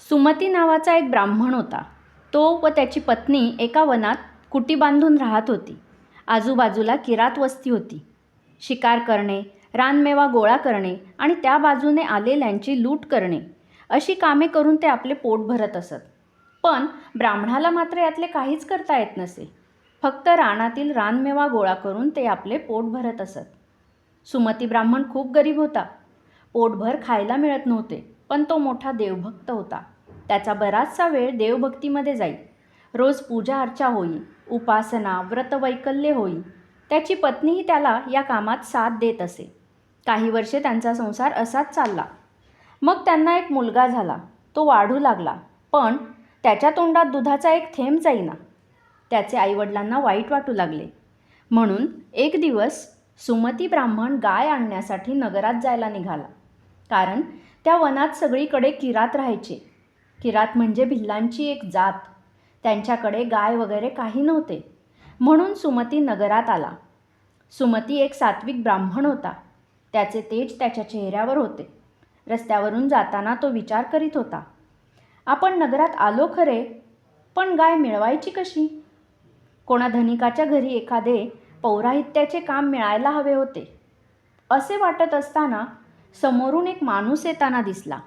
सुमती नावाचा एक ब्राह्मण होता. तो व त्याची पत्नी एका वनात कुटी बांधून राहत होती. आजूबाजूला किरात वस्ती होती. शिकार करणे, रानमेवा गोळा करणे आणि त्या बाजूने आलेल्यांची लूट करणे अशी कामे करून ते आपले पोट भरत असत. पण ब्राह्मणाला मात्र यातले काहीच करता येत नसे. फक्त रानातील रानमेवा गोळा करून ते आपले पोट भरत असत. सुमती ब्राह्मण खूप गरीब होता. पोटभर खायला मिळत नव्हते, पण तो मोठा देवभक्त होता. त्याचा बराचसा वेळ देवभक्तीमध्ये जाई. रोज पूजा अर्चा होई, उपासना व्रतवैकल्य होई. त्याची पत्नीही त्याला या कामात साथ देत असे. काही वर्षे त्यांचा संसार असाच चालला. मग त्यांना एक मुलगा झाला. तो वाढू लागला, पण त्याच्या तोंडात दुधाचा एक थेंब जाईना. त्याचे आईवडिलांना वाईट वाटू लागले. म्हणून एक दिवस सुमती ब्राह्मण गाय आणण्यासाठी नगरात जायला निघाला. कारण त्या वनात सगळीकडे किरात राहायचे. किरात म्हणजे भिल्लांची एक जात. त्यांच्याकडे गाय वगैरे काही नव्हते. म्हणून सुमती नगरात आला. सुमती एक सात्विक ब्राह्मण होता. त्याचे तेज त्याच्या चेहऱ्यावर होते. रस्त्यावरून जाताना तो विचार करीत होता, आपण नगरात आलो खरे, पण गाय मिळवायची कशी? कोणा धनिकाच्या घरी एखादे पौराहित्याचे काम मिळायला हवे होते. असे वाटत असताना समोरून एक माणूस येताना दिसला.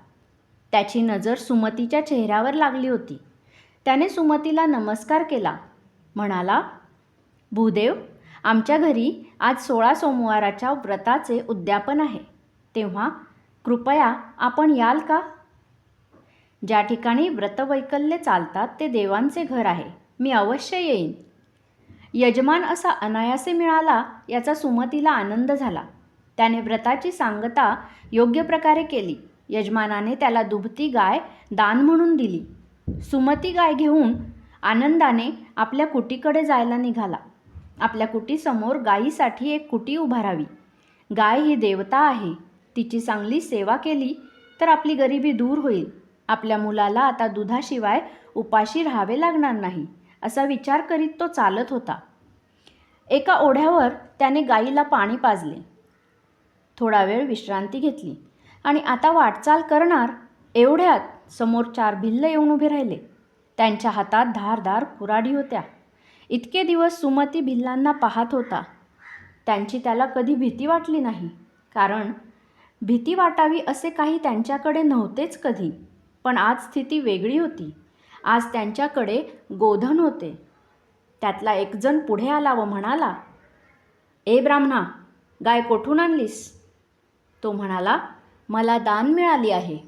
त्याची नजर सुमतीच्या चेहऱ्यावर लागली होती. त्याने सुमतीला नमस्कार केला. म्हणाला, भूदेव, आमच्या घरी आज 16 सोमवाराच्या व्रताचे उद्यापन आहे. तेव्हा कृपया आपण याल का? ज्या ठिकाणी व्रतवैकल्य चालतात ते देवांचे घर आहे. मी अवश्य येईन. यजमान असा अनायासे मिळाला याचा सुमतीला आनंद झाला. त्याने व्रताची सांगता योग्य प्रकारे केली. यजमानाने त्याला दुभती गाय दान म्हणून दिली. सुमती गाय घेऊन आनंदाने आपल्या कुटीकडे जायला निघाला. आपल्या कुटीसमोर गायीसाठी एक कुटी उभारावी. गाय ही देवता आहे. तिची चांगली सेवा केली तर आपली गरिबी दूर होईल. आपल्या मुलाला आता दुधाशिवाय उपाशी राहावे लागणार नाही, असा विचार करीत तो चालत होता. एका ओढ्यावर त्याने गायीला पाणी पाजले. थोडा वेळ विश्रांती घेतली आणि आता वाटचाल करणार एवढ्यात समोर 4 भिल्ल येऊन उभे राहिले. त्यांच्या हातात धारदार कुऱ्हाडी होत्या. इतके दिवस सुमती भिल्लांना पाहत होता. त्यांची त्याला कधी भीती वाटली नाही, कारण भीती वाटावी असे काही त्यांच्याकडे नव्हतेच कधी. पण आज स्थिती वेगळी होती. आज त्यांच्याकडे गोधन होते. त्यातला एक जण पुढे आला व म्हणाला, ए ब्राह्मणा, गाय कोठून आणलीस? तो म्हणाला, मला दान मिळाली आहे.